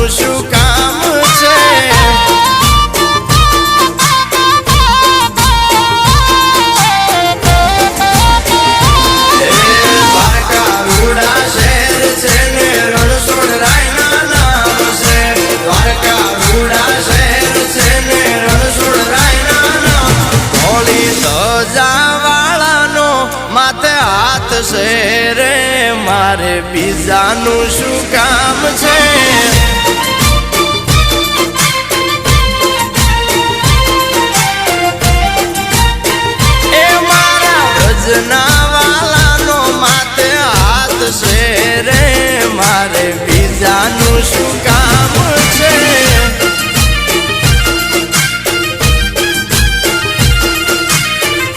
શું કામ છે? રે મારે બીજાનું શું કામ છે? એ મારા ભજના વાલાનો માથે હાથ છે રે મારે બીજાનું શું